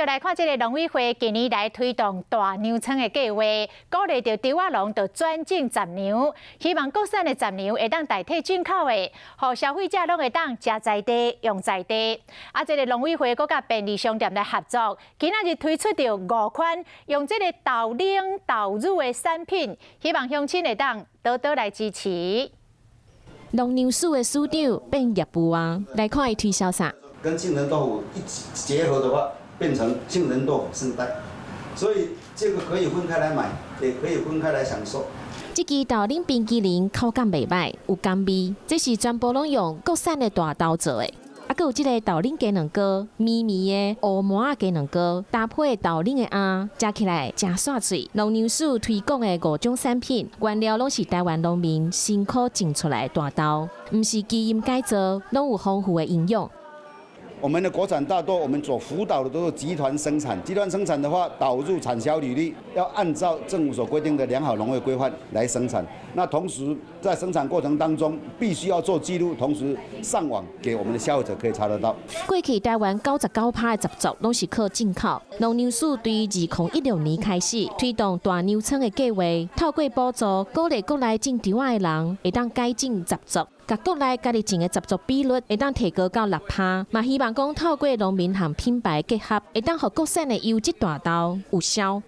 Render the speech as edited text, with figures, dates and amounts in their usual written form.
就来看这个农委会今年来推动大牛场的计划，鼓励着猪仔农转种杂牛，希望国产的杂牛会当代替进口的，让消费者拢会当食在地、用在地。这个农委会佮甲便利商店来合作，今仔日推出着5款用这个豆奶、豆乳的产品，希望乡亲会当多多来支持。农牛署的署长变业务啊，来看伊推销啥？跟杏仁豆腐一起结合的话，变成杏仁豆腐圣代，所以这个可以分开来买，也可以分开来享受。这支豆奶冰淇淋口感袂歹，有甘味，这是全部拢用国产的大豆做的。还有这个豆奶鸡卵糕，绵绵的乌麻鸡卵糕，搭配豆奶的鸭，食起来真爽脆。农牛署推广的5种产品，原料拢是台湾农民辛苦种出来的大豆，唔是基因改造，拢有丰富的营养。我们的国产大豆，我们所辅导的都是集团生产。集团生产的话，导入产销履历，要按照政府所规定的良好农业规范来生产。那同时在生产过程当中，必须要做记录，同时上网给我们的消费者可以查得到。过去台湾99%的杂作拢是靠进口。农牛署对2016年开始推动大牛场的计划，透过补助鼓励国内种猪仔的人会当改进杂作。甲国内家己种的杂作比率会当提高到6%，嘛希望讲透过农民和品牌结合，会当互国产的优质大豆有效。